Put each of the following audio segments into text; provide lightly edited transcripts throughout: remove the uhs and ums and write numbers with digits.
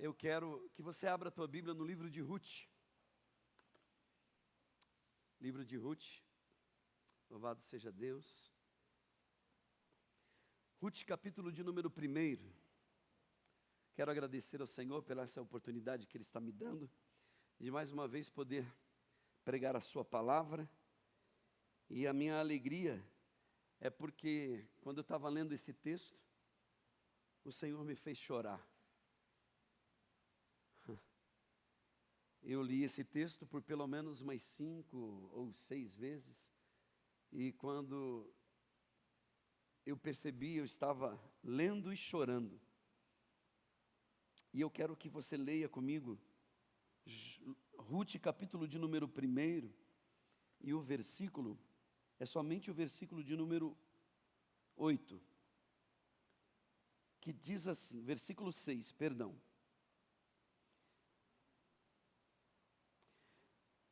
Eu quero que você abra a tua Bíblia no livro de Ruth. Livro de Ruth, louvado seja Deus. Ruth, capítulo de número 1. Quero agradecer ao Senhor pela essa oportunidade que Ele está me dando, de mais uma vez poder pregar a sua palavra. E a minha alegria é porque, quando eu estava lendo esse texto, o Senhor me fez chorar. Eu li esse texto por pelo menos umas 5 ou 6 vezes, e quando eu percebi, eu estava lendo e chorando. E eu quero que você leia comigo Ruth, capítulo de número 1, e o versículo, é somente o versículo de número 8, que diz assim, versículo 6, perdão.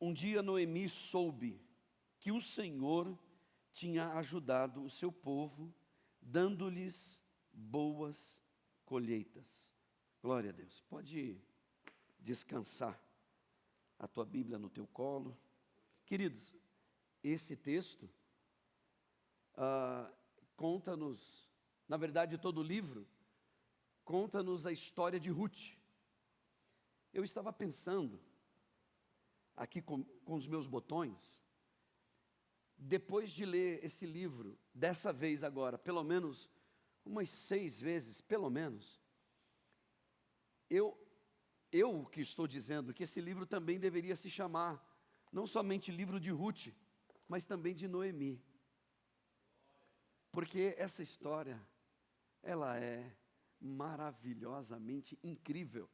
Um dia Noemi soube que o Senhor tinha ajudado o seu povo, dando-lhes boas colheitas. Glória a Deus. Pode descansar a tua Bíblia no teu colo. Queridos, esse texto conta-nos, na verdade todo o livro, conta-nos a história de Ruth. Eu estava pensando, aqui com os meus botões, depois de ler esse livro, dessa vez agora, pelo menos umas 6 vezes, pelo menos, eu que estou dizendo que esse livro também deveria se chamar, não somente livro de Ruth, mas também de Noemi. Porque essa história, ela é maravilhosamente incrível.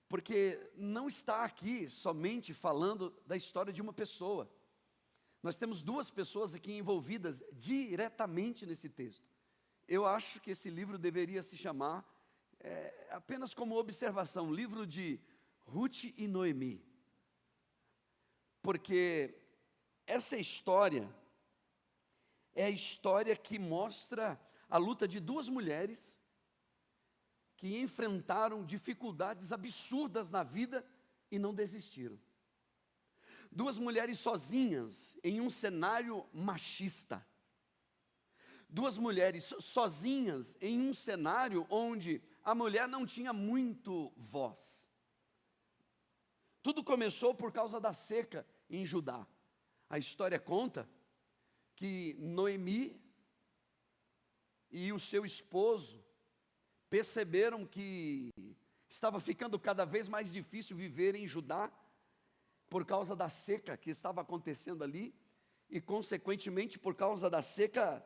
Porque não está aqui somente falando da história de uma pessoa. Nós temos 2 pessoas aqui envolvidas diretamente nesse texto. Eu acho que esse livro deveria se chamar, apenas como observação, livro de Ruth e Noemi. Porque essa história é a história que mostra a luta de 2 mulheres que enfrentaram dificuldades absurdas na vida e não desistiram. 2 mulheres sozinhas em um cenário machista. 2 mulheres sozinhas em um cenário onde a mulher não tinha muito voz. Tudo começou por causa da seca em Judá. A história conta que Noemi e o seu esposo perceberam que estava ficando cada vez mais difícil viver em Judá, por causa da seca que estava acontecendo ali, e consequentemente por causa da seca,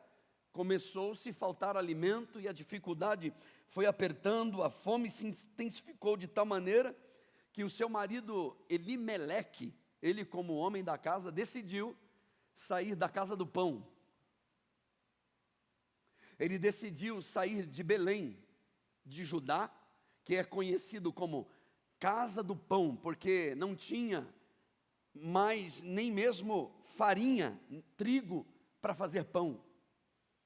começou-se a faltar alimento, e a dificuldade foi apertando, a fome se intensificou de tal maneira, que o seu marido Elimeleque, ele como homem da casa, decidiu sair da casa do pão. Ele decidiu sair de Belém, de Judá, que é conhecido como Casa do Pão, porque não tinha mais nem mesmo farinha, trigo, para fazer pão.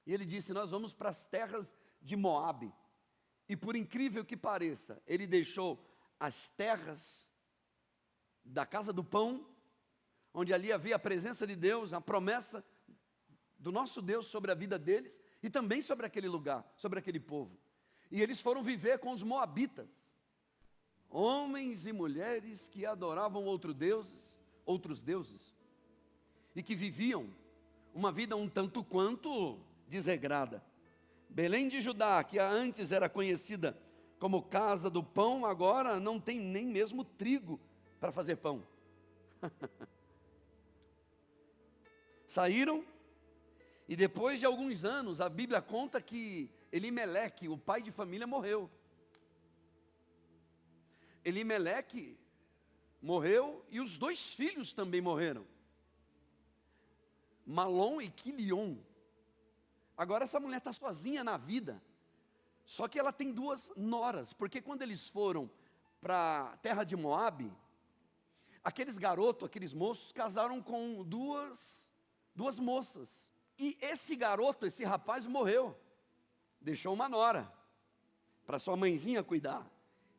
E ele disse, nós vamos para as terras de Moabe. E por incrível que pareça, ele deixou as terras da Casa do Pão, onde ali havia a presença de Deus, a promessa do nosso Deus sobre a vida deles, e também sobre aquele lugar, sobre aquele povo. E eles foram viver com os moabitas, homens e mulheres que adoravam outros deuses, e que viviam uma vida um tanto quanto desregrada. Belém de Judá, que antes era conhecida como Casa do Pão, agora não tem nem mesmo trigo para fazer pão. Saíram, e depois de alguns anos, a Bíblia conta que Elimeleque, o pai de família, morreu. Elimeleque morreu e os 2 filhos também morreram, Malom e Quilion. Agora essa mulher está sozinha na vida, só que ela tem 2 noras, porque quando eles foram para a terra de Moabe, aqueles garotos, aqueles moços, casaram com duas moças, e esse garoto, esse rapaz morreu, deixou uma nora, para sua mãezinha cuidar,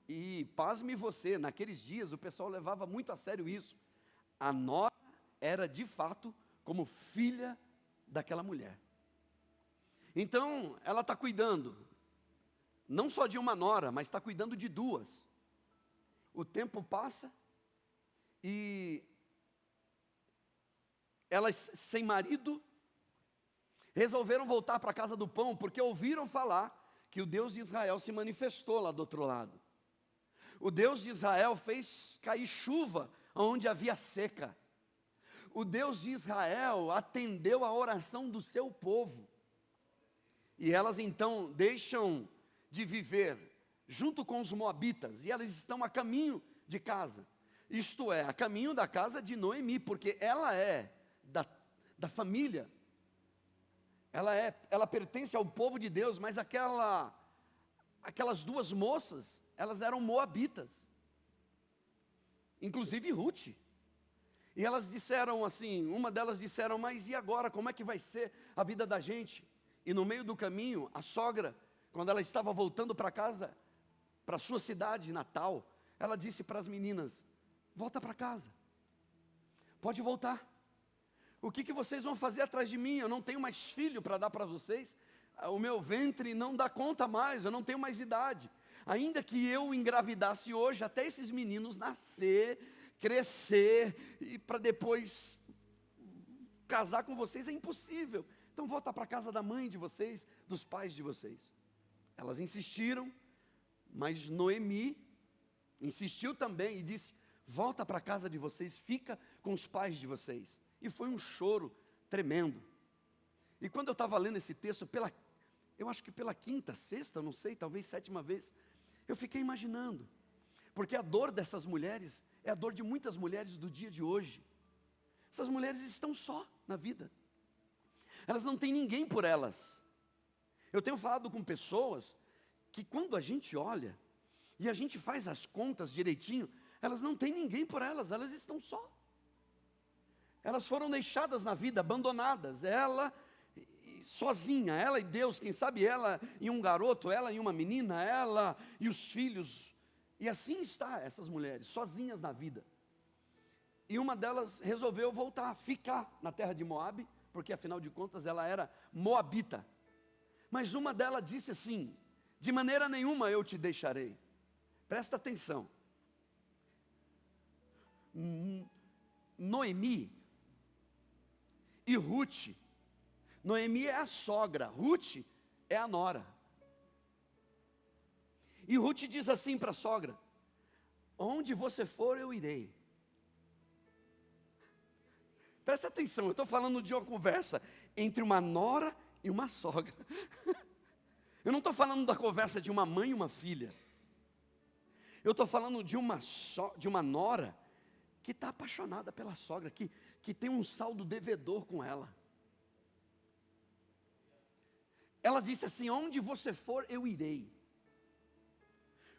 E pasme você, naqueles dias o pessoal levava muito a sério isso. A nora era de fato como filha daquela mulher. Então, ela está cuidando, não só de uma nora, mas está cuidando de duas. O tempo passa e elas, sem marido, resolveram voltar para a casa do pão, porque ouviram falar que o Deus de Israel se manifestou lá do outro lado. O Deus de Israel fez cair chuva onde havia seca. O Deus de Israel atendeu a oração do seu povo. E elas então deixam de viver junto com os moabitas, e elas estão a caminho de casa. Isto é, a caminho da casa de Noemi, porque ela é da família. Ela pertence ao povo de Deus, mas aquelas duas moças, elas eram moabitas. Inclusive Ruth. E elas disseram assim, uma delas disseram, mas e agora, como é que vai ser a vida da gente? E no meio do caminho, a sogra, quando ela estava voltando para casa, para sua cidade natal, ela disse para as meninas, volta para casa, pode voltar. O que vocês vão fazer atrás de mim? Eu não tenho mais filho para dar para vocês, o meu ventre não dá conta mais, eu não tenho mais idade. Ainda que eu engravidasse hoje, até esses meninos nascer, crescer, e para depois casar com vocês é impossível. Então volta para a casa da mãe de vocês, dos pais de vocês. Elas insistiram, mas Noemi insistiu também e disse, volta para a casa de vocês, fica com os pais de vocês. E foi um choro tremendo. E quando eu estava lendo esse texto, eu acho que pela quinta, sexta, não sei, talvez sétima vez, eu fiquei imaginando, porque a dor dessas mulheres é a dor de muitas mulheres do dia de hoje. Essas mulheres estão só na vida, elas não têm ninguém por elas. Eu tenho falado com pessoas que quando a gente olha e a gente faz as contas direitinho, elas não têm ninguém por elas, elas estão só. Elas foram deixadas na vida, abandonadas, ela sozinha, ela e Deus, quem sabe ela e um garoto, ela e uma menina, ela e os filhos. E assim está essas mulheres, sozinhas na vida. E uma delas resolveu voltar, ficar na terra de Moabe, porque afinal de contas ela era moabita. Mas uma delas disse assim, de maneira nenhuma eu te deixarei. Presta atenção. Noemi e Ruth. Noemi é a sogra, Ruth é a nora. E Ruth diz assim para a sogra, onde você for eu irei. Presta atenção, eu estou falando de uma conversa entre uma nora e uma sogra. Eu não estou falando da conversa de uma mãe e uma filha. Eu estou falando de uma nora que está apaixonada pela sogra, que tem um saldo devedor com ela. Ela disse assim, onde você for eu irei.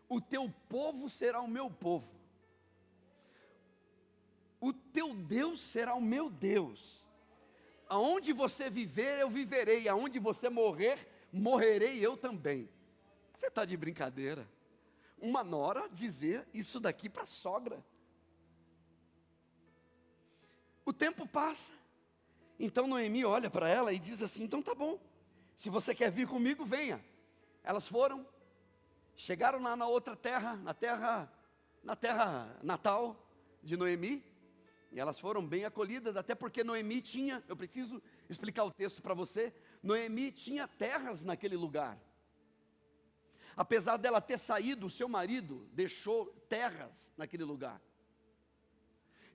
O teu povo será o meu povo. O teu Deus será o meu Deus. Aonde você viver, eu viverei. Aonde você morrer, morrerei eu também. Você está de brincadeira? Uma nora dizer isso daqui para a sogra. O tempo passa. Então Noemi olha para ela e diz assim, então tá bom. Se você quer vir comigo, venha. Elas foram, chegaram lá na outra terra, na terra natal de Noemi, e elas foram bem acolhidas, até porque Noemi tinha, eu preciso explicar o texto para você, Noemi tinha terras naquele lugar. Apesar dela ter saído, o seu marido deixou terras naquele lugar.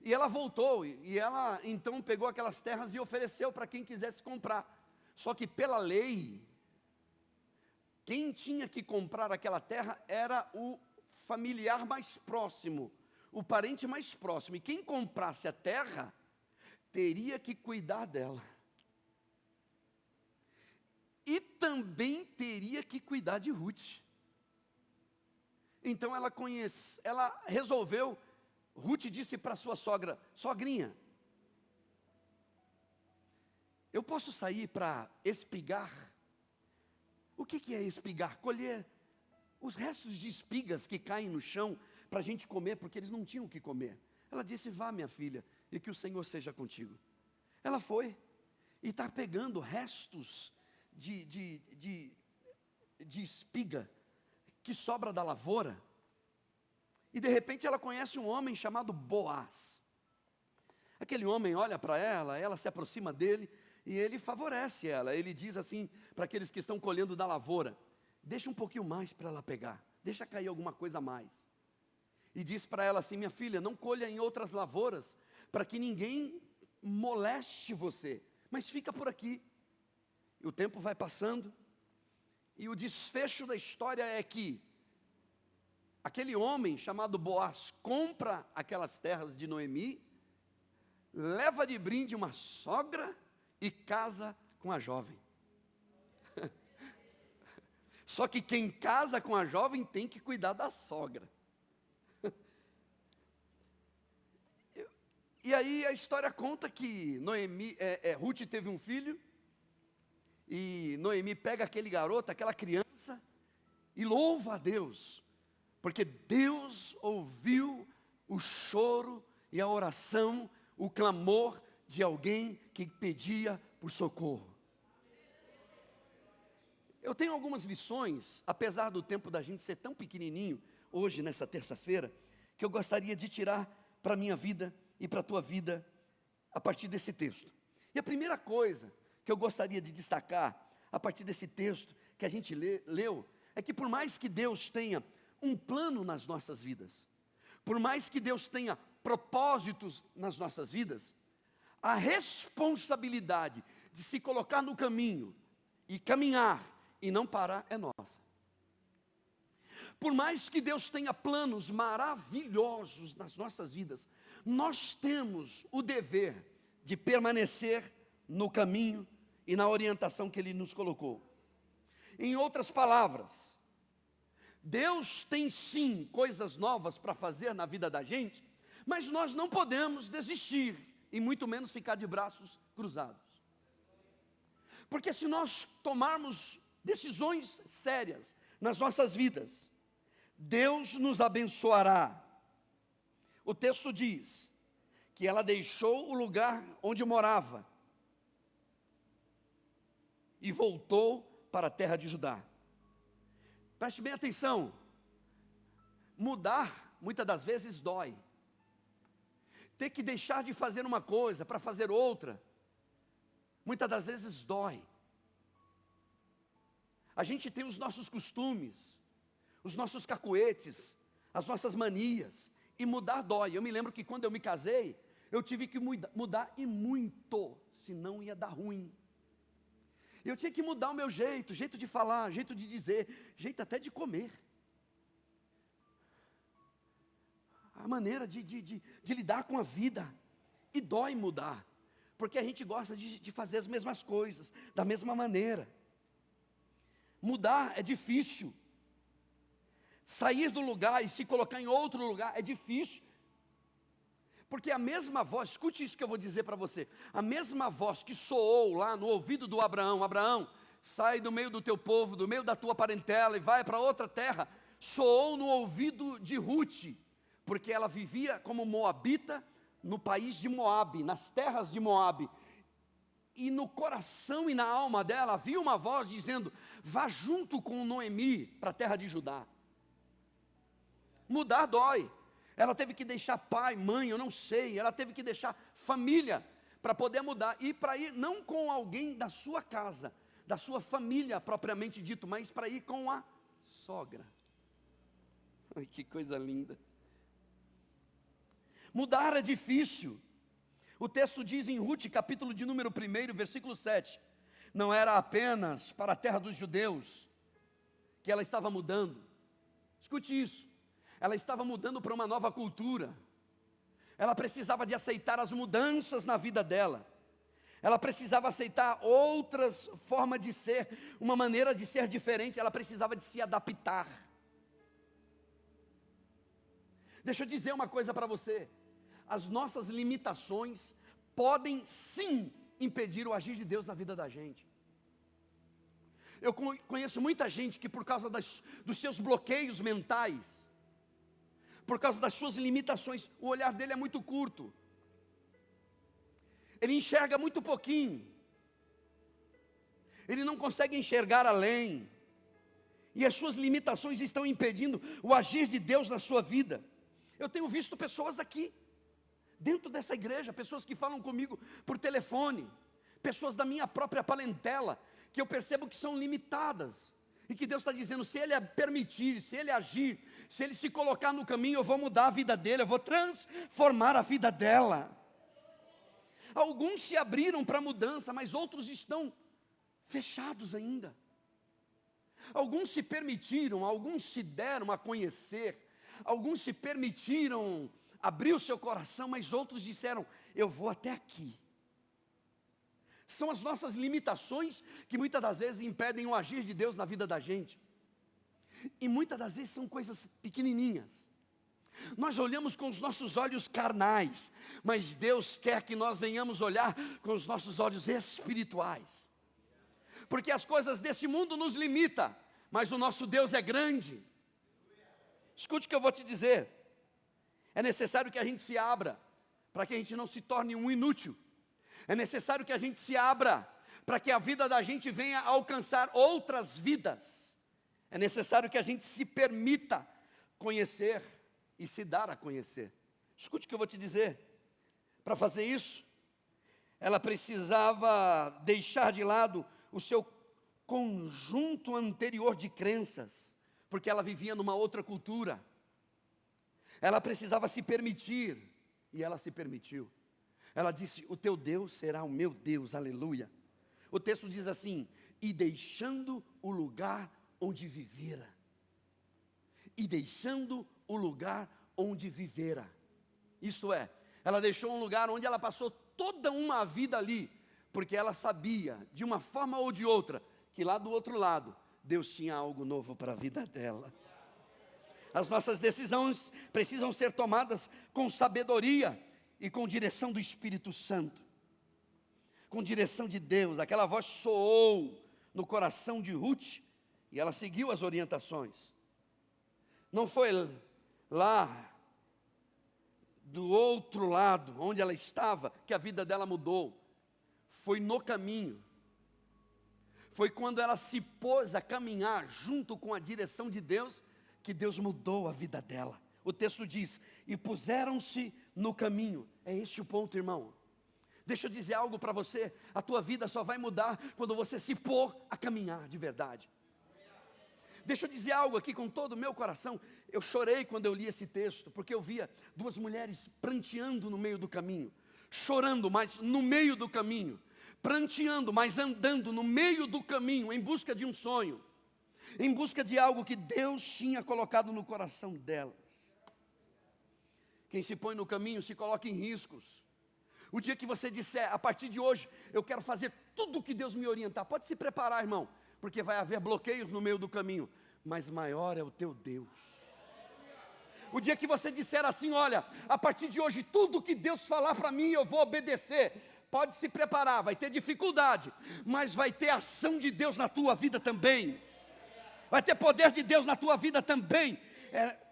E ela voltou, e ela então pegou aquelas terras e ofereceu para quem quisesse comprar. Só que pela lei, quem tinha que comprar aquela terra era o familiar mais próximo, o parente mais próximo. E quem comprasse a terra, teria que cuidar dela. E também teria que cuidar de Ruth. Então ela resolveu, Ruth disse para sua sogra, sogrinha, eu posso sair para espigar? O que é espigar? Colher os restos de espigas que caem no chão para a gente comer, porque eles não tinham o que comer. Ela disse: vá, minha filha, e que o Senhor seja contigo. Ela foi, e está pegando restos de espiga que sobra da lavoura. E de repente ela conhece um homem chamado Boaz. Aquele homem olha para ela, ela se aproxima dele, e ele favorece ela. Ele diz assim para aqueles que estão colhendo da lavoura: deixa um pouquinho mais para ela pegar, deixa cair alguma coisa a mais. E diz para ela assim: minha filha, não colha em outras lavouras, para que ninguém moleste você, mas fica por aqui. E o tempo vai passando, e o desfecho da história é que aquele homem chamado Boaz compra aquelas terras de Noemi, leva de brinde uma sogra e casa com a jovem. Só que quem casa com a jovem tem que cuidar da sogra. E aí a história conta que Ruth teve um filho, e Noemi pega aquele garoto, aquela criança, e louva a Deus, porque Deus ouviu o choro e a oração, o clamor de alguém que pedia por socorro. Eu tenho algumas lições, apesar do tempo da gente ser tão pequenininho, hoje nessa terça-feira, que eu gostaria de tirar para a minha vida e para a tua vida, a partir desse texto. E a primeira coisa que eu gostaria de destacar, a partir desse texto que a gente leu, é que por mais que Deus tenha um plano nas nossas vidas, por mais que Deus tenha propósitos nas nossas vidas, a responsabilidade de se colocar no caminho e caminhar e não parar é nossa. Por mais que Deus tenha planos maravilhosos nas nossas vidas, nós temos o dever de permanecer no caminho e na orientação que Ele nos colocou. Em outras palavras, Deus tem sim coisas novas para fazer na vida da gente, mas nós não podemos desistir, e muito menos ficar de braços cruzados. Porque se nós tomarmos decisões sérias nas nossas vidas, Deus nos abençoará. O texto diz que ela deixou o lugar onde morava e voltou para a terra de Judá. Preste bem atenção, mudar muitas das vezes dói. Ter que deixar de fazer uma coisa para fazer outra, muitas das vezes dói. A gente tem os nossos costumes, os nossos cacuetes, as nossas manias, e mudar dói. Eu me lembro que quando eu me casei, eu tive que mudar e muito, senão ia dar ruim. Eu tinha que mudar o meu jeito de falar, jeito de dizer, jeito até de comer. A maneira de lidar com a vida. E dói mudar, porque a gente gosta de fazer as mesmas coisas, da mesma maneira. Mudar é difícil. Sair do lugar e se colocar em outro lugar é difícil. Porque a mesma voz, escute isso que eu vou dizer para você, a mesma voz que soou lá no ouvido do Abraão: Abraão, sai do meio do teu povo, do meio da tua parentela e vai para outra terra, soou no ouvido de Ruth, porque ela vivia como moabita no país de Moabe, nas terras de Moabe, e no coração e na alma dela havia uma voz dizendo: vá junto com Noemi para a terra de Judá. Mudar dói. Ela teve que deixar pai, mãe, eu não sei, ela teve que deixar família para poder mudar, e para ir não com alguém da sua casa, da sua família propriamente dito, mas para ir com a sogra. Ai, que coisa linda. Mudar é difícil. O texto diz em Ruth, capítulo de número 1, versículo 7, não era apenas para a terra dos judeus que ela estava mudando. Escute isso. Ela estava mudando para uma nova cultura. Ela precisava de aceitar as mudanças na vida dela. Ela precisava aceitar outras formas de ser, uma maneira de ser diferente. Ela precisava de se adaptar. Deixa eu dizer uma coisa para você. As nossas limitações podem sim impedir o agir de Deus na vida da gente. Eu conheço muita gente que por causa dos seus bloqueios mentais, por causa das suas limitações, o olhar dele é muito curto. Ele enxerga muito pouquinho. Ele não consegue enxergar além. E as suas limitações estão impedindo o agir de Deus na sua vida. Eu tenho visto pessoas aqui, dentro dessa igreja, pessoas que falam comigo por telefone, pessoas da minha própria parentela, que eu percebo que são limitadas. E que Deus está dizendo, se Ele permitir, se Ele agir, se Ele se colocar no caminho, eu vou mudar a vida dele, eu vou transformar a vida dela. Alguns se abriram para a mudança, mas outros estão fechados ainda. Alguns se permitiram, alguns se deram a conhecer, alguns se permitiram abrir o seu coração, mas outros disseram, eu vou até aqui. São as nossas limitações que muitas das vezes impedem o agir de Deus na vida da gente. E muitas das vezes são coisas pequenininhas. Nós olhamos com os nossos olhos carnais, mas Deus quer que nós venhamos olhar com os nossos olhos espirituais. Porque as coisas desse mundo nos limitam, mas o nosso Deus é grande. Escute o que eu vou te dizer. É necessário que a gente se abra, para que a gente não se torne um inútil. É necessário que a gente se abra, para que a vida da gente venha a alcançar outras vidas. É necessário que a gente se permita conhecer e se dar a conhecer. Escute o que eu vou te dizer. Para fazer isso, ela precisava deixar de lado o seu conjunto anterior de crenças, porque ela vivia numa outra cultura. Ela precisava se permitir, e ela se permitiu. Ela disse, o teu Deus será o meu Deus, aleluia. O texto diz assim, e deixando o lugar onde vivera. E deixando o lugar onde vivera. Isto é, ela deixou um lugar onde ela passou toda uma vida ali, porque ela sabia, de uma forma ou de outra, que lá do outro lado, Deus tinha algo novo para a vida dela. As nossas decisões precisam ser tomadas com sabedoria e com direção do Espírito Santo. Com direção de Deus. Aquela voz soou no coração de Ruth e ela seguiu as orientações. Não foi lá do outro lado, onde ela estava, que a vida dela mudou. Foi no caminho. Foi quando ela se pôs a caminhar junto com a direção de Deus, que Deus mudou a vida dela. O texto diz, e puseram-se no caminho. É este o ponto, irmão. Deixa eu dizer algo para você, a tua vida só vai mudar quando você se pôr a caminhar de verdade. Deixa eu dizer algo aqui com todo o meu coração. Eu chorei quando eu li esse texto, porque eu via duas mulheres pranteando no meio do caminho. Chorando, mas no meio do caminho. Pranteando, mas andando no meio do caminho, em busca de um sonho. Em busca de algo que Deus tinha colocado no coração delas. Quem se põe no caminho se coloca em riscos. O dia que você disser, a partir de hoje, eu quero fazer tudo o que Deus me orientar. Pode se preparar, irmão, porque vai haver bloqueios no meio do caminho. Mas maior é o teu Deus. O dia que você disser assim, olha, a partir de hoje, tudo o que Deus falar para mim, eu vou obedecer. Pode se preparar, vai ter dificuldade, mas vai ter ação de Deus na tua vida também. Vai ter poder de Deus na tua vida também.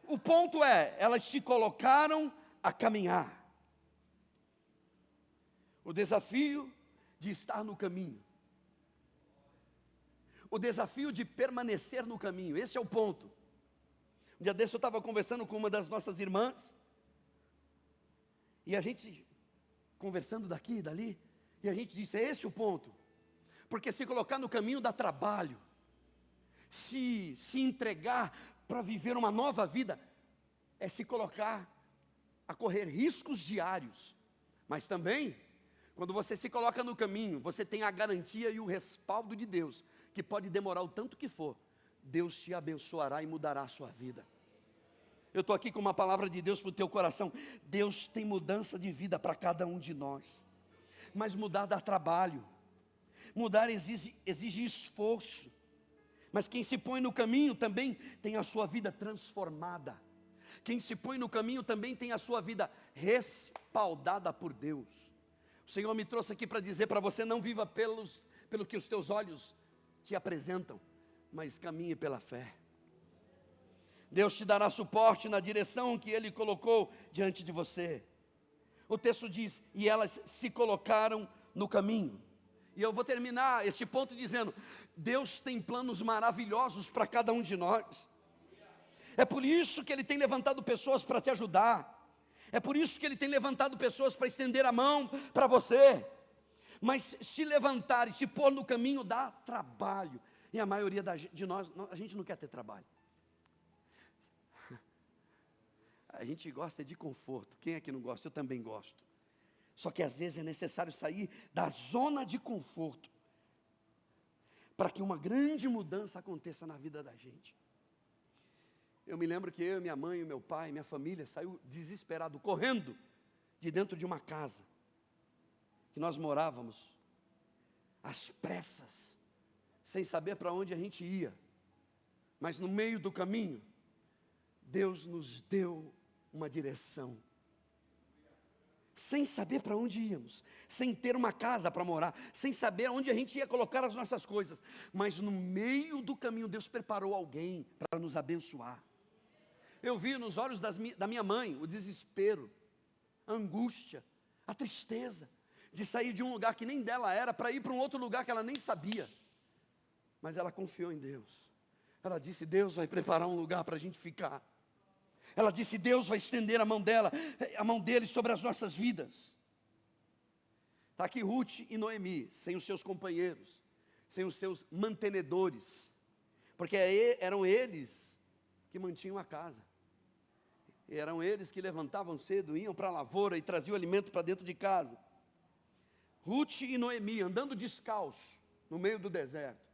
O ponto é, elas se colocaram a caminhar. O desafio de estar no caminho. O desafio de permanecer no caminho, esse é o ponto. Um dia desse eu estava conversando com uma das nossas irmãs, e a gente, conversando daqui e dali, e a gente disse, é esse o ponto. Porque se colocar no caminho dá trabalho. Se entregar para viver uma nova vida, é se colocar a correr riscos diários. Mas também, quando você se coloca no caminho, você tem a garantia e o respaldo de Deus, que pode demorar o tanto que for, Deus te abençoará e mudará a sua vida. Eu estou aqui com uma palavra de Deus para o teu coração. Deus tem mudança de vida para cada um de nós. Mas mudar dá trabalho. Mudar exige esforço. Mas quem se põe no caminho também tem a sua vida transformada. Quem se põe no caminho também tem a sua vida respaldada por Deus. O Senhor me trouxe aqui para dizer para você, não viva pelo que os teus olhos te apresentam. mas caminhe pela fé. Deus te dará suporte na direção que Ele colocou diante de você. O texto diz, e elas se colocaram no caminho. E eu vou terminar este ponto dizendo, Deus tem planos maravilhosos para cada um de nós. É por isso que Ele tem levantado pessoas para te ajudar. É por isso que Ele tem levantado pessoas para estender a mão para você. Mas se levantar e se pôr no caminho dá trabalho. E a maioria de nós, a gente não quer ter trabalho. A gente gosta de conforto. Quem é que não gosta? Eu também gosto. Só que às vezes é necessário sair da zona de conforto para que uma grande mudança aconteça na vida da gente. Eu me lembro que eu, minha mãe, meu pai, minha família saiu desesperado, correndo de dentro de uma casa que nós morávamos às pressas, sem saber para onde a gente ia. Mas no meio do caminho, Deus nos deu uma direção. Sem saber para onde íamos, sem ter uma casa para morar, sem saber onde a gente ia colocar as nossas coisas. Mas no meio do caminho, Deus preparou alguém para nos abençoar. Eu vi nos olhos da minha mãe o desespero, a angústia, a tristeza de sair de um lugar que nem dela era para ir para um outro lugar que ela nem sabia. Mas ela confiou em Deus. Ela disse, Deus vai preparar um lugar para a gente ficar. Ela disse, Deus vai estender a mão dele sobre as nossas vidas. Está aqui Ruth e Noemi, sem os seus companheiros, sem os seus mantenedores, porque eram eles que mantinham a casa. Eram eles que levantavam cedo, iam para a lavoura e traziam alimento para dentro de casa. Ruth e Noemi andando descalço no meio do deserto,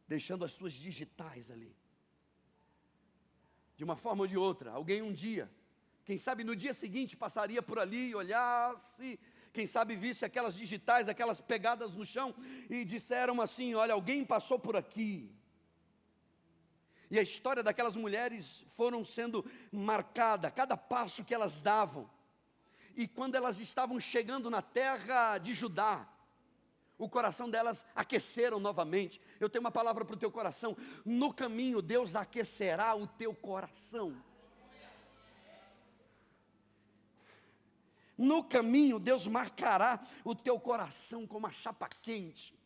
deixando as suas digitais ali. De uma forma ou de outra, alguém um dia, quem sabe no dia seguinte passaria por ali e olhasse, quem sabe visse aquelas digitais, aquelas pegadas no chão e disseram assim, olha, alguém passou por aqui. E a história daquelas mulheres foram sendo marcada, cada passo que elas davam. E quando elas estavam chegando na terra de Judá, o coração delas aqueceram novamente. Eu tenho uma palavra para o teu coração. No caminho, Deus aquecerá o teu coração. No caminho, Deus marcará o teu coração com uma chapa quente.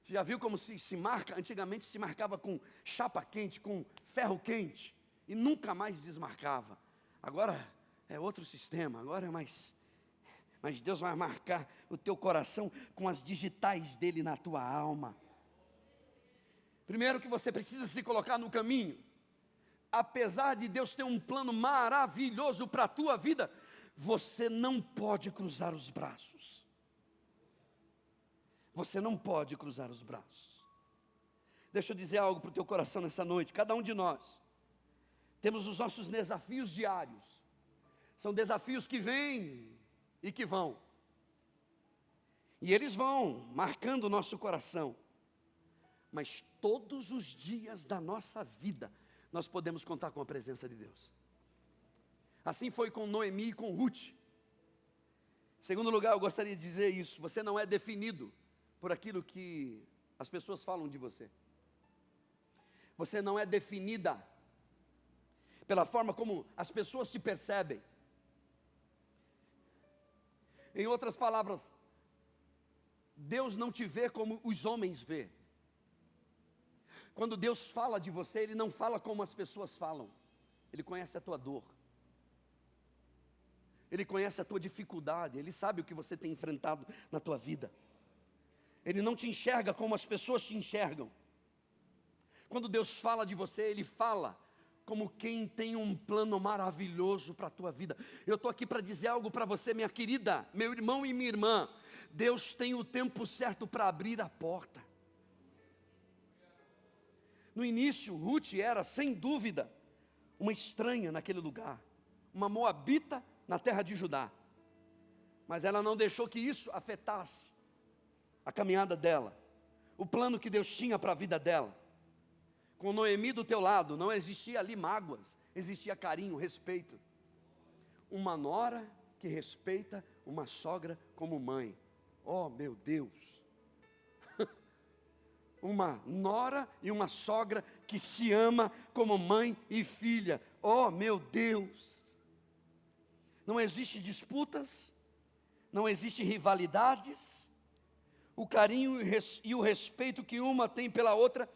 Você já viu como se marca? Antigamente se marcava com chapa quente, com ferro quente, e nunca mais desmarcava. Agora é outro sistema, agora é mais... Mas Deus vai marcar o teu coração com as digitais dele na tua alma. Primeiro que você precisa se colocar no caminho. Apesar de Deus ter um plano maravilhoso para a tua vida, você não pode cruzar os braços. Você não pode cruzar os braços. Deixa eu dizer algo para o teu coração nessa noite. Cada um de nós temos os nossos desafios diários. São desafios que vêm e que vão. E eles vão marcando o nosso coração. Mas todos os dias da nossa vida, nós podemos contar com a presença de Deus. Assim foi com Noemi e com Ruth. Em segundo lugar, eu gostaria de dizer isso. Você não é definido por aquilo que as pessoas falam de você. Você não é definida pela forma como as pessoas te percebem. Em outras palavras, Deus não te vê como os homens vê. Quando Deus fala de você, Ele não fala como as pessoas falam. Ele conhece a tua dor. Ele conhece a tua dificuldade. Ele sabe o que você tem enfrentado na tua vida. Ele não te enxerga como as pessoas te enxergam. Quando Deus fala de você, Ele fala como quem tem um plano maravilhoso para a tua vida. Eu estou aqui para dizer algo para você, minha querida, meu irmão e minha irmã. Deus tem o tempo certo para abrir a porta. No início, Ruth era, sem dúvida, uma estranha naquele lugar. Uma moabita na terra de Judá. Mas ela não deixou que isso afetasse a caminhada dela, o plano que Deus tinha para a vida dela. Com Noemi do teu lado, não existia ali mágoas, existia carinho, respeito. Uma nora que respeita uma sogra como mãe. Oh, meu Deus! uma nora e uma sogra que se ama como mãe e filha. Oh, meu Deus! Não existe disputas, não existe rivalidades. O carinho e o respeito que uma tem pela outra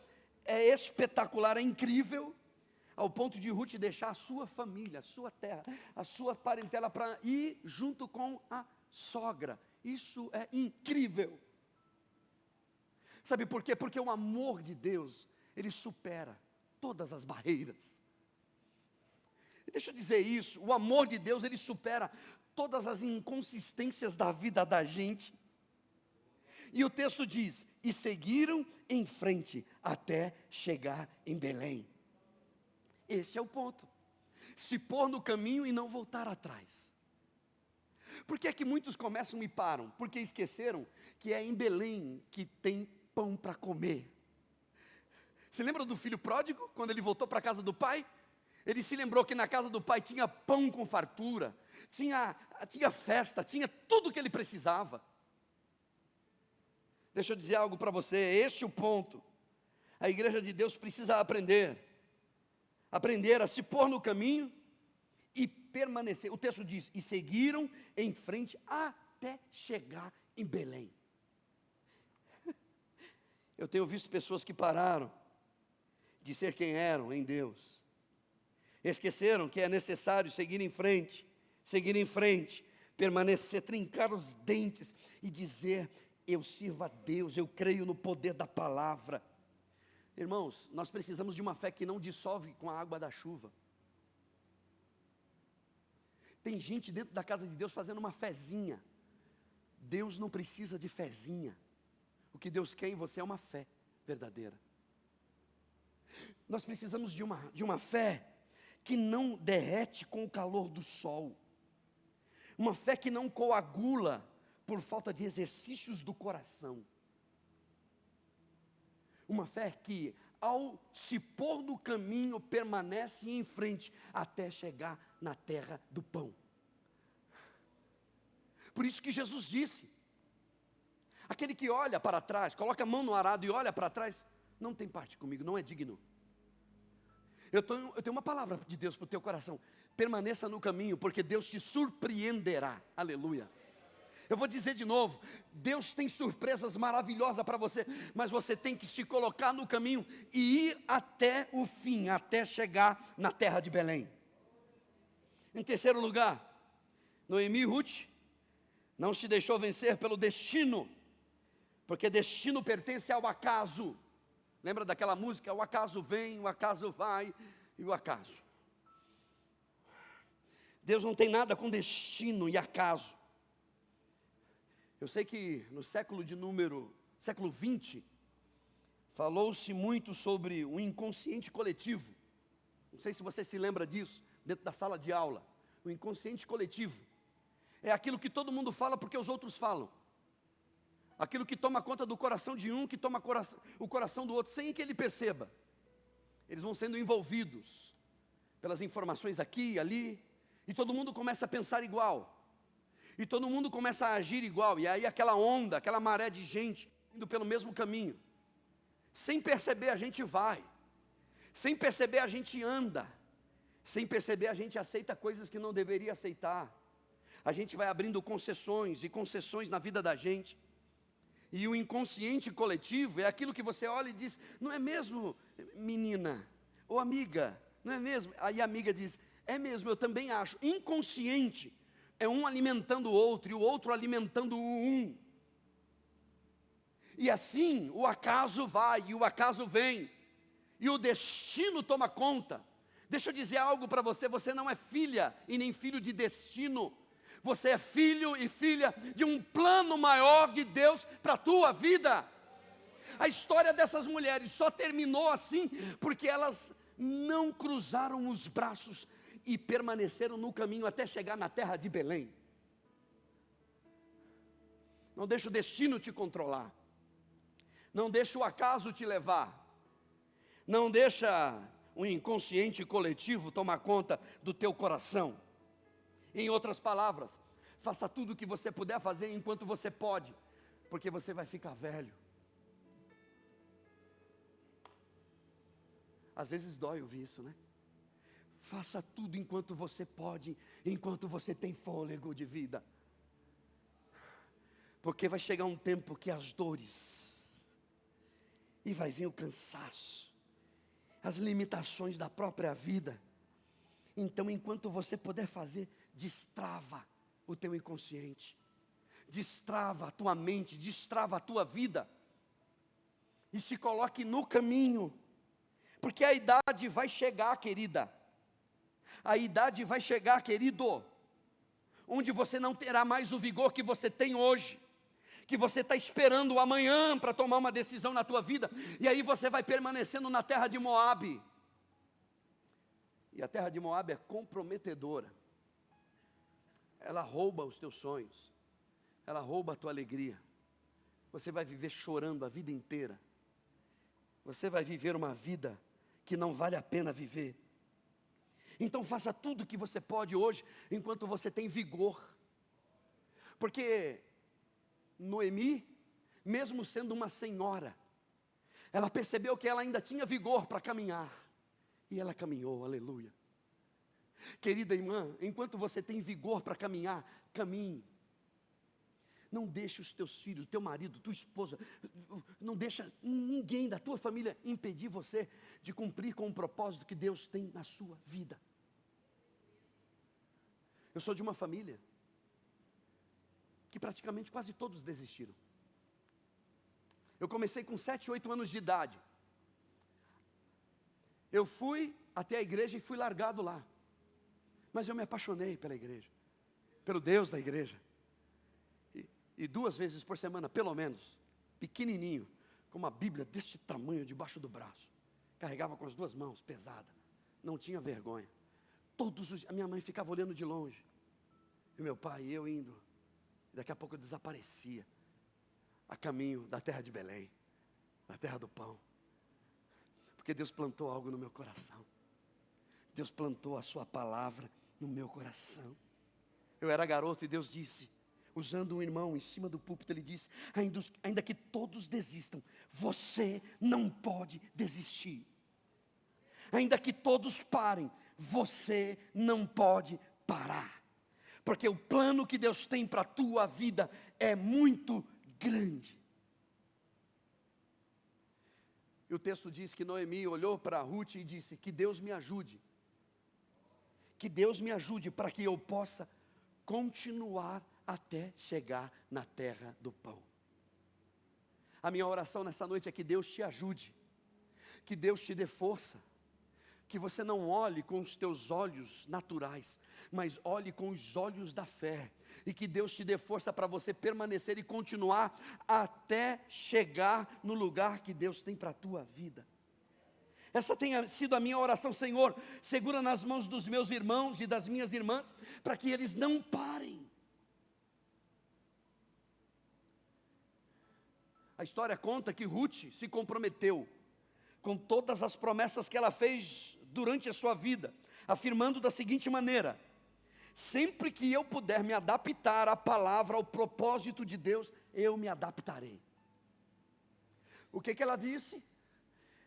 é espetacular, é incrível, ao ponto de Ruth deixar a sua família, a sua terra, a sua parentela para ir junto com a sogra. Isso é incrível. Sabe por quê? Porque o amor de Deus, ele supera todas as barreiras. E deixa eu dizer isso, o amor de Deus, ele supera todas as inconsistências da vida da gente. E o texto diz: e seguiram em frente até chegar em Belém. Este é o ponto. Se pôr no caminho e não voltar atrás. Por que é que muitos começam e param? Porque esqueceram que é em Belém que tem pão para comer. Você lembra do filho pródigo, quando ele voltou para a casa do pai? Ele se lembrou que na casa do pai tinha pão com fartura, tinha festa, tinha tudo o que ele precisava. Deixa eu dizer algo para você, este é o ponto. A igreja de Deus precisa aprender a se pôr no caminho e permanecer. O texto diz: e seguiram em frente até chegar em Belém. Eu tenho visto pessoas que pararam de ser quem eram em Deus. Esqueceram que é necessário seguir em frente, permanecer, trincar os dentes e dizer: eu sirvo a Deus, eu creio no poder da palavra. Irmãos, nós precisamos de uma fé que não dissolve com a água da chuva. Tem gente dentro da casa de Deus fazendo uma fezinha. Deus não precisa de fezinha. O que Deus quer em você é uma fé verdadeira. Nós precisamos de uma fé que não derrete com o calor do sol. Uma fé que não coagula por falta de exercícios do coração. Uma fé que, ao se pôr no caminho, permanece em frente até chegar na terra do pão. Por isso que Jesus disse: aquele que olha para trás, coloca a mão no arado e olha para trás, não tem parte comigo, não é digno. Eu tenho uma palavra de Deus para o teu coração: permaneça no caminho, porque Deus te surpreenderá. Aleluia. Eu vou dizer de novo, Deus tem surpresas maravilhosas para você, mas você tem que se colocar no caminho e ir até o fim, até chegar na terra de Belém. Em terceiro lugar, Noemi e Ruth não se deixou vencer pelo destino, porque destino pertence ao acaso. Lembra daquela música? O acaso vem, o acaso vai e o acaso. Deus não tem nada com destino e acaso. Eu sei que no século XX, falou-se muito sobre o inconsciente coletivo. Não sei se você se lembra disso, dentro da sala de aula. O inconsciente coletivo é aquilo que todo mundo fala porque os outros falam. Aquilo que toma conta do coração de um, que toma o coração do outro, sem que ele perceba. Eles vão sendo envolvidos pelas informações aqui e ali, e todo mundo começa a pensar igual. E todo mundo começa a agir igual, e aí aquela onda, aquela maré de gente, indo pelo mesmo caminho. Sem perceber a gente vai, sem perceber a gente anda, sem perceber a gente aceita coisas que não deveria aceitar. A gente vai abrindo concessões e concessões na vida da gente. E o inconsciente coletivo é aquilo que você olha e diz: não é mesmo, menina? Ou amiga, não é mesmo? Aí a amiga diz: é mesmo, eu também acho. Inconsciente é um alimentando o outro, e o outro alimentando o um. E assim o acaso vai, e o acaso vem, e o destino toma conta. Deixa eu dizer algo para você: você não é filha e nem filho de destino. Você é filho e filha de um plano maior de Deus para a tua vida. A história dessas mulheres só terminou assim porque elas não cruzaram os braços e permaneceram no caminho até chegar na terra de Belém. Não deixa o destino te controlar. Não deixa o acaso te levar. Não deixa o inconsciente coletivo tomar conta do teu coração. Em outras palavras, faça tudo o que você puder fazer enquanto você pode, porque você vai ficar velho. Às vezes dói ouvir isso, né? Faça tudo enquanto você pode, enquanto você tem fôlego de vida. Porque vai chegar um tempo que as dores, e vai vir o cansaço, as limitações da própria vida. Então, enquanto você puder fazer, destrava o teu inconsciente, destrava a tua mente, destrava a tua vida, e se coloque no caminho, porque a idade vai chegar, querida, a idade vai chegar, querido, onde você não terá mais o vigor que você tem hoje, que você está esperando o amanhã para tomar uma decisão na tua vida, e aí você vai permanecendo na terra de Moabe, e a terra de Moabe é comprometedora, ela rouba os teus sonhos, ela rouba a tua alegria, você vai viver chorando a vida inteira, você vai viver uma vida que não vale a pena viver. Então faça tudo o que você pode hoje, enquanto você tem vigor, porque Noemi, mesmo sendo uma senhora, ela percebeu que ela ainda tinha vigor para caminhar, e ela caminhou, aleluia. Querida irmã, enquanto você tem vigor para caminhar, caminhe. Não deixe os teus filhos, teu marido, tua esposa, não deixa ninguém da tua família impedir você de cumprir com o propósito que Deus tem na sua vida. Eu sou de uma família que praticamente quase todos desistiram. Eu comecei com 7, 8 anos de idade. Eu fui até a igreja e fui largado lá. Mas eu me apaixonei pela igreja, pelo Deus da igreja. E 2 vezes por semana, pelo menos, pequenininho, com uma Bíblia desse tamanho debaixo do braço. Carregava com as 2 mãos, pesada. Não tinha vergonha. A minha mãe ficava olhando de longe. E meu pai e eu indo. Daqui a pouco eu desaparecia. A caminho da terra de Belém. Da terra do pão. Porque Deus plantou algo no meu coração. Deus plantou a sua palavra no meu coração. Eu era garoto e Deus disse, usando um irmão em cima do púlpito, ele disse, ainda que todos desistam, você não pode desistir. Ainda que todos parem, você não pode parar. Porque o plano que Deus tem para a tua vida é muito grande. E o texto diz que Noemi olhou para Ruth e disse, que Deus me ajude. Que Deus me ajude para que eu possa continuar até chegar na terra do pão. A minha oração nessa noite é que Deus te ajude, que Deus te dê força, que você não olhe com os teus olhos naturais, mas olhe com os olhos da fé, e que Deus te dê força para você permanecer e continuar até chegar no lugar que Deus tem para a tua vida. Essa tem sido a minha oração, Senhor, segura nas mãos dos meus irmãos e das minhas irmãs, para que eles não parem. A história conta que Ruth se comprometeu com todas as promessas que ela fez durante a sua vida, afirmando da seguinte maneira, sempre que eu puder me adaptar à palavra, ao propósito de Deus, eu me adaptarei. O que ela disse?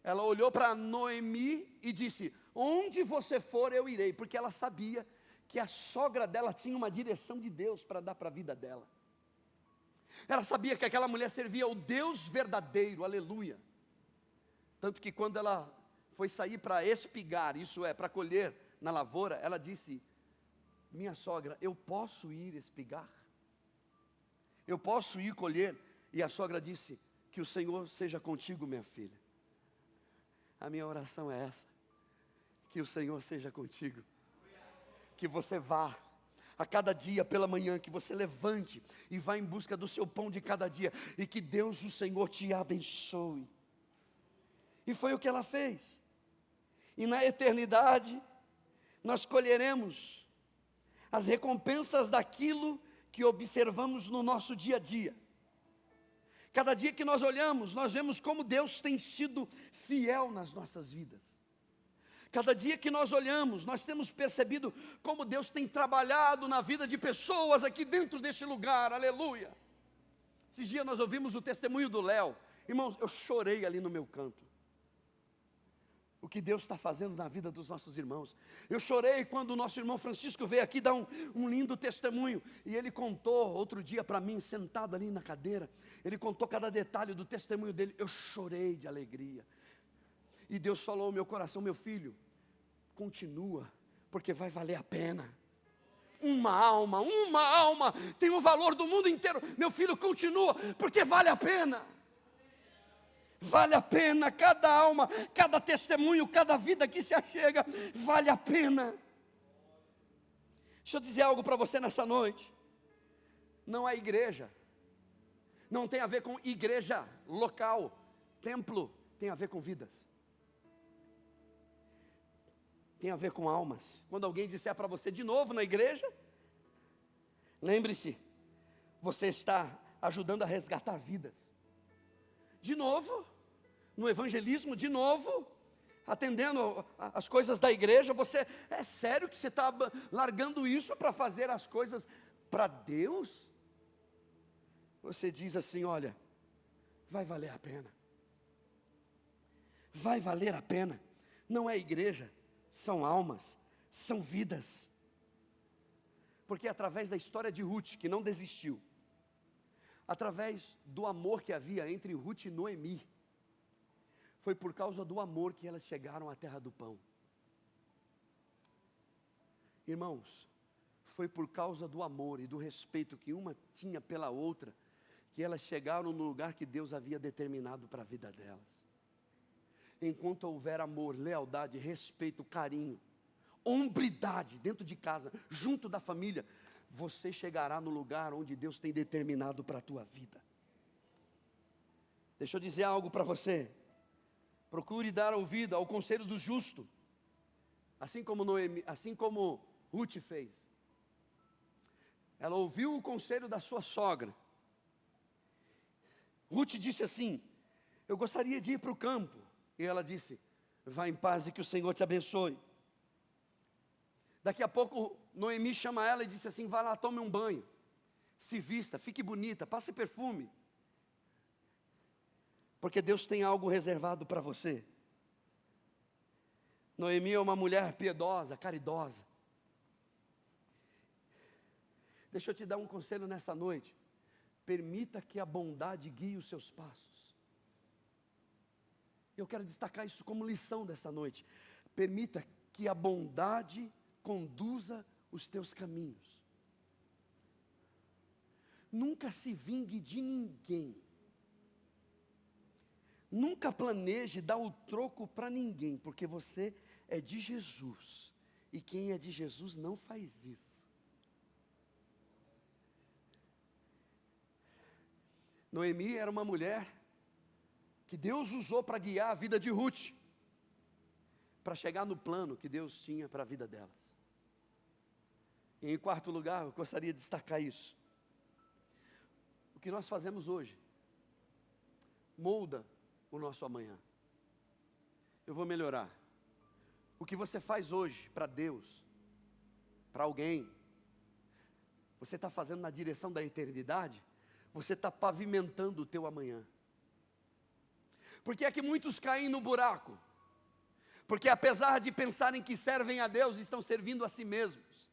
Ela olhou para Noemi e disse, onde você for eu irei, porque ela sabia que a sogra dela tinha uma direção de Deus para dar para a vida dela. Ela sabia que aquela mulher servia ao Deus verdadeiro, aleluia. Tanto que quando ela foi sair para espigar, isso é, para colher na lavoura, ela disse, minha sogra, eu posso ir espigar? Eu posso ir colher? E a sogra disse, que o Senhor seja contigo, minha filha. A minha oração é essa, que o Senhor seja contigo, que você vá, a cada dia pela manhã, que você levante e vá em busca do seu pão de cada dia, e que Deus, o Senhor, te abençoe. E foi o que ela fez, e na eternidade, nós colheremos as recompensas daquilo que observamos no nosso dia a dia. Cada dia que nós olhamos, nós vemos como Deus tem sido fiel nas nossas vidas. Cada dia que nós olhamos, nós temos percebido como Deus tem trabalhado na vida de pessoas aqui dentro deste lugar, aleluia. Esses dias nós ouvimos o testemunho do Léo. Irmãos, eu chorei ali no meu canto. o que Deus está fazendo na vida dos nossos irmãos. Eu chorei quando o nosso irmão Francisco veio aqui dar um lindo testemunho, e ele contou outro dia para mim, sentado ali na cadeira, ele contou cada detalhe do testemunho dele. Eu chorei de alegria, e Deus falou ao meu coração: meu filho, continua, porque vai valer a pena. Uma alma tem o valor do mundo inteiro. Meu filho, continua, porque vale a pena. Vale a pena, cada alma, cada testemunho, cada vida que se achega, vale a pena. Deixa eu dizer algo para você nessa noite. Não é igreja, não tem a ver com igreja local, templo, tem a ver com vidas. Tem a ver com almas. Quando alguém disser para você de novo na igreja, lembre-se, você está ajudando a resgatar vidas. De novo, no evangelismo, de novo, atendendo as coisas da igreja, você, é sério que você está largando isso para fazer as coisas para Deus? Você diz assim: olha, vai valer a pena. Vai valer a pena. Não é igreja, são almas, são vidas. Porque através da história de Ruth, que não desistiu, através do amor que havia entre Ruth e Noemi, foi por causa do amor que elas chegaram à terra do pão. Irmãos, foi por causa do amor e do respeito que uma tinha pela outra, que elas chegaram no lugar que Deus havia determinado para a vida delas. Enquanto houver amor, lealdade, respeito, carinho, hombridade dentro de casa, junto da família, você chegará no lugar onde Deus tem determinado para a tua vida. Deixa eu dizer algo para você. Procure dar ouvido ao conselho do justo, assim como Ruth fez. Ela ouviu o conselho da sua sogra. Ruth disse assim: eu gostaria de ir para o campo. E ela disse: vá em paz e que o Senhor te abençoe. Daqui a pouco Noemi chama ela e disse assim: vá lá, tome um banho, se vista, fique bonita, passe perfume, porque Deus tem algo reservado para você. Noemi é uma mulher piedosa, caridosa. Deixa eu te dar um conselho nessa noite. Permita que a bondade guie os seus passos. Eu quero destacar isso como lição dessa noite. Permita que a bondade conduza os teus caminhos. Nunca se vingue de ninguém. Nunca planeje dar o troco para ninguém, porque você é de Jesus. E quem é de Jesus não faz isso. Noemi era uma mulher que Deus usou para guiar a vida de Ruth, para chegar no plano que Deus tinha para a vida delas. E em quarto lugar, eu gostaria de destacar isso. O que nós fazemos hoje molda o nosso amanhã. Eu vou melhorar. O que você faz hoje para Deus, para alguém, você está fazendo na direção da eternidade, você está pavimentando o teu amanhã. Por que é que muitos caem no buraco? Porque apesar de pensarem que servem a Deus, estão servindo a si mesmos.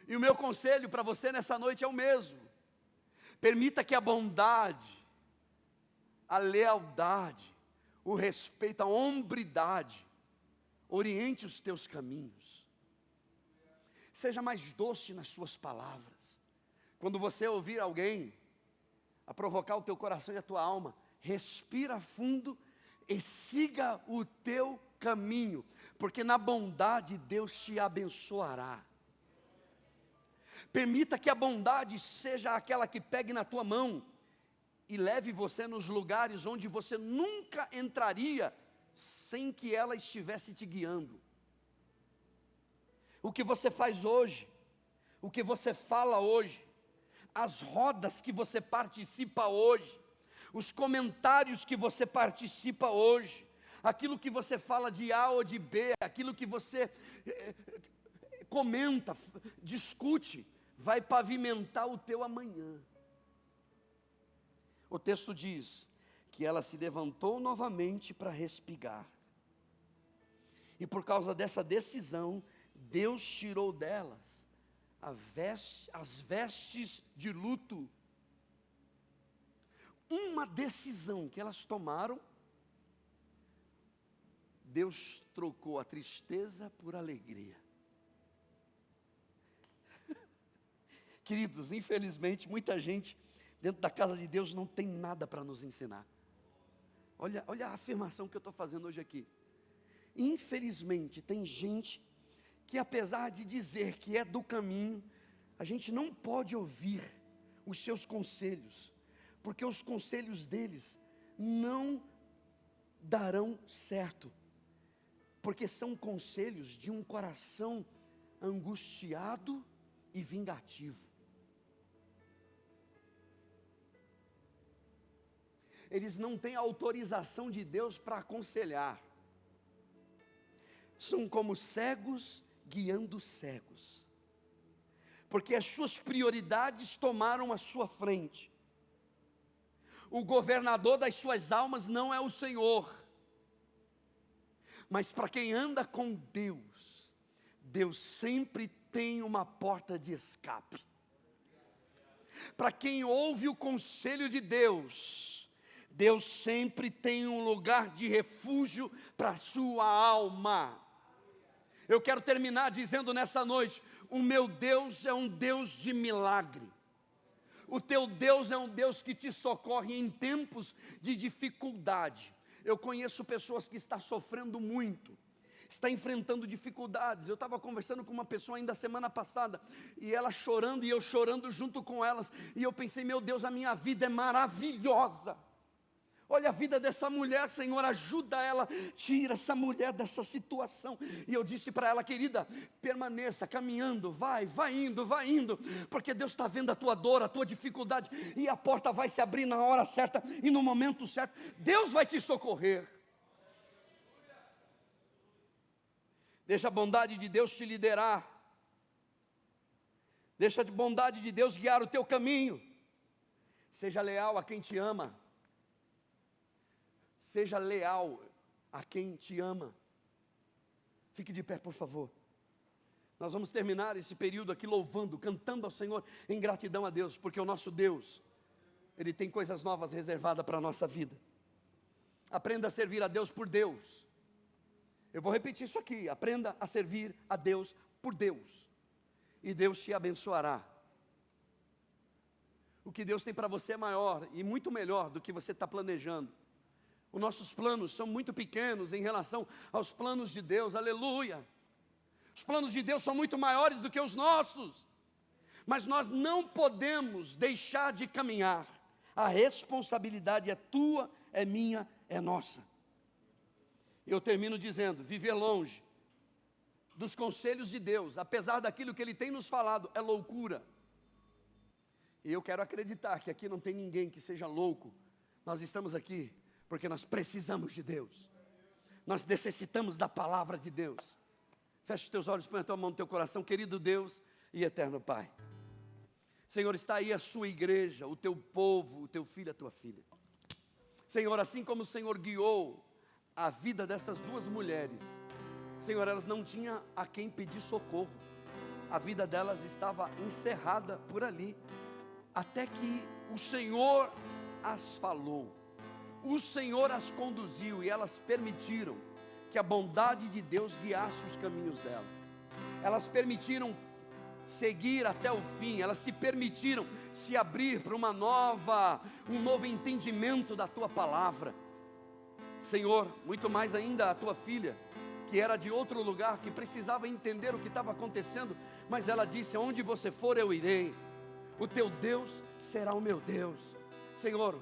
E o meu conselho para você nessa noite é o mesmo. Permita que a bondade, a lealdade, o respeito, a hombridade, oriente os teus caminhos. Seja mais doce nas suas palavras. Quando você ouvir alguém a provocar o teu coração e a tua alma, respira fundo e siga o teu caminho, porque na bondade Deus te abençoará. Permita que a bondade seja aquela que pegue na tua mão e leve você nos lugares onde você nunca entraria sem que ela estivesse te guiando. O que você faz hoje, o que você fala hoje, as rodas que você participa hoje, os comentários que você participa hoje, aquilo que você fala de A ou de B, aquilo que você comenta, discute, vai pavimentar o teu amanhã. O texto diz que ela se levantou novamente para respigar. E por causa dessa decisão, Deus tirou delas as vestes de luto. Uma decisão que elas tomaram, Deus trocou a tristeza por alegria. Queridos, infelizmente, muita gente dentro da casa de Deus não tem nada para nos ensinar. Olha a afirmação que eu estou fazendo hoje aqui. Infelizmente, tem gente que, apesar de dizer que é do caminho, a gente não pode ouvir os seus conselhos, porque os conselhos deles não darão certo, porque são conselhos de um coração angustiado e vingativo. Eles não têm autorização de Deus para aconselhar. São como cegos guiando cegos, porque as suas prioridades tomaram a sua frente. O governador das suas almas não é o Senhor, mas para quem anda com Deus, Deus sempre tem uma porta de escape. Para quem ouve o conselho de Deus, Deus sempre tem um lugar de refúgio para a sua alma. Eu quero terminar dizendo nessa noite: o meu Deus é um Deus de milagre. O teu Deus é um Deus que te socorre em tempos de dificuldade. Eu conheço pessoas que estão sofrendo muito, está enfrentando dificuldades. Eu estava conversando com uma pessoa ainda semana passada, e ela chorando e eu chorando junto com elas, e eu pensei: meu Deus, a minha vida é maravilhosa. Olha a vida dessa mulher, Senhor, ajuda ela, tira essa mulher dessa situação. E eu disse para ela: querida, permaneça caminhando, vai indo, porque Deus está vendo a tua dor, a tua dificuldade, e a porta vai se abrir na hora certa e no momento certo. Deus vai te socorrer. Deixa a bondade de Deus te liderar, deixa a bondade de Deus guiar o teu caminho. Seja leal a quem te ama. Seja leal a quem te ama. Fique de pé, por favor. Nós vamos terminar esse período aqui louvando, cantando ao Senhor em gratidão a Deus, porque o nosso Deus, Ele tem coisas novas reservadas para a nossa vida. Aprenda a servir a Deus por Deus. Eu vou repetir isso aqui: aprenda a servir a Deus por Deus, e Deus te abençoará. O que Deus tem para você é maior e muito melhor do que você está planejando. Os nossos planos são muito pequenos em relação aos planos de Deus, aleluia. Os planos de Deus são muito maiores do que os nossos, mas nós não podemos deixar de caminhar. A responsabilidade é tua, é minha, é nossa. Eu termino dizendo: viver longe dos conselhos de Deus, apesar daquilo que Ele tem nos falado, é loucura. E eu quero acreditar que aqui não tem ninguém que seja louco. Nós estamos aqui porque nós precisamos de Deus, nós necessitamos da palavra de Deus. Feche os teus olhos, põe a tua mão no teu coração. Querido Deus e eterno Pai, Senhor, está aí a sua igreja, o teu povo, o teu filho, a tua filha. Senhor, assim como o Senhor guiou a vida dessas duas mulheres, Senhor, elas não tinham a quem pedir socorro, a vida delas estava encerrada por ali, até que o Senhor as falou. O Senhor as conduziu e elas permitiram que a bondade de Deus guiasse os caminhos dela. Elas permitiram seguir até o fim, elas se permitiram se abrir para um novo entendimento da tua palavra. Senhor, muito mais ainda a tua filha, que era de outro lugar, que precisava entender o que estava acontecendo, mas ela disse: onde você for eu irei, o teu Deus será o meu Deus. Senhor,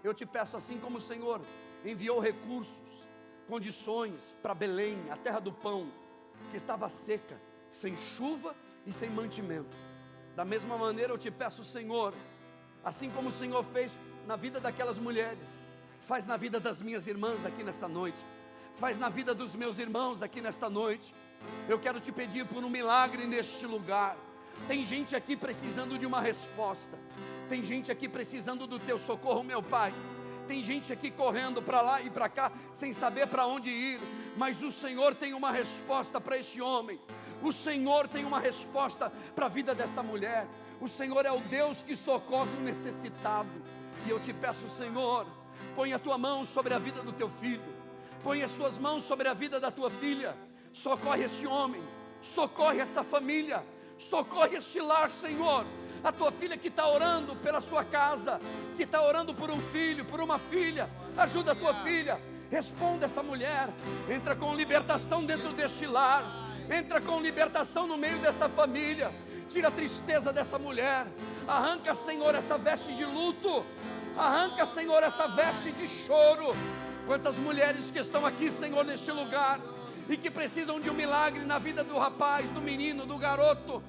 eu te peço, assim como o Senhor enviou recursos, condições para Belém, a terra do pão, que estava seca, sem chuva e sem mantimento, da mesma maneira eu te peço, Senhor, assim como o Senhor fez na vida daquelas mulheres, faz na vida das minhas irmãs aqui nessa noite, faz na vida dos meus irmãos aqui nesta noite. Eu quero te pedir por um milagre neste lugar. Tem gente aqui precisando de uma resposta, tem gente aqui precisando do teu socorro, meu Pai. Tem gente aqui correndo para lá e para cá, sem saber para onde ir, mas o Senhor tem uma resposta para esse homem. O Senhor tem uma resposta para a vida dessa mulher. O Senhor é o Deus que socorre o necessitado. E eu te peço, Senhor, põe a tua mão sobre a vida do teu filho, põe as tuas mãos sobre a vida da tua filha. Socorre esse homem, socorre essa família, socorre este lar, Senhor. A tua filha que está orando pela sua casa, que está orando por um filho, por uma filha, ajuda a tua filha, responda essa mulher, entra com libertação dentro deste lar, entra com libertação no meio dessa família, tira a tristeza dessa mulher, arranca, Senhor, essa veste de luto, arranca, Senhor, essa veste de choro. Quantas mulheres que estão aqui, Senhor, neste lugar, e que precisam de um milagre na vida do rapaz, do menino, do garoto,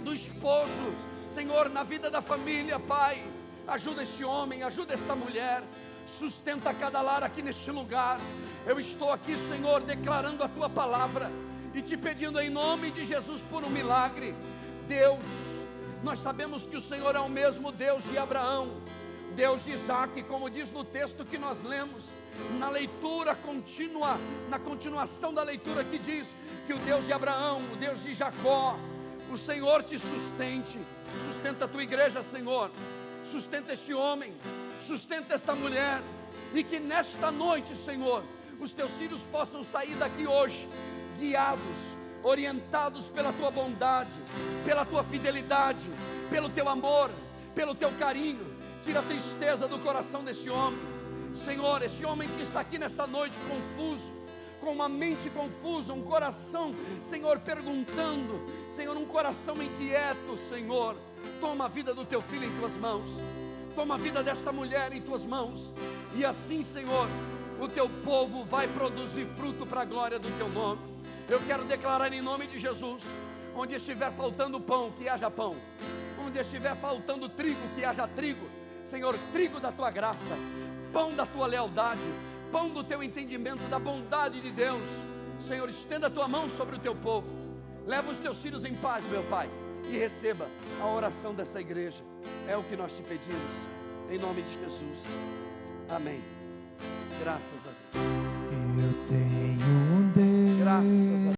do esposo, Senhor, na vida da família, Pai, ajuda este homem, ajuda esta mulher, sustenta cada lar aqui neste lugar. Eu estou aqui, Senhor, declarando a Tua palavra e te pedindo em nome de Jesus por um milagre. Deus, nós sabemos que o Senhor é o mesmo Deus de Abraão, Deus de Isaac, como diz no texto que nós lemos, na leitura contínua, na continuação da leitura que diz que o Deus de Abraão, o Deus de Jacó, o Senhor te sustente, sustenta a tua igreja, Senhor, sustenta este homem, sustenta esta mulher, e que nesta noite, Senhor, os teus filhos possam sair daqui hoje, guiados, orientados pela tua bondade, pela tua fidelidade, pelo teu amor, pelo teu carinho. Tira a tristeza do coração desse homem, Senhor, esse homem que está aqui nesta noite confuso, com uma mente confusa, um coração, Senhor, perguntando, Senhor, um coração inquieto, Senhor, toma a vida do teu filho em tuas mãos, toma a vida desta mulher em tuas mãos, e assim, Senhor, o teu povo vai produzir fruto para a glória do teu nome. Eu quero declarar em nome de Jesus, onde estiver faltando pão, que haja pão, onde estiver faltando trigo, que haja trigo, Senhor, trigo da tua graça, pão da tua lealdade, pão do teu entendimento, da bondade de Deus. Senhor, estenda a tua mão sobre o teu povo, leva os teus filhos em paz, meu Pai, e receba a oração dessa igreja. É o que nós te pedimos, em nome de Jesus, amém. Graças a Deus. Eu tenho um Deus. Graças a Deus.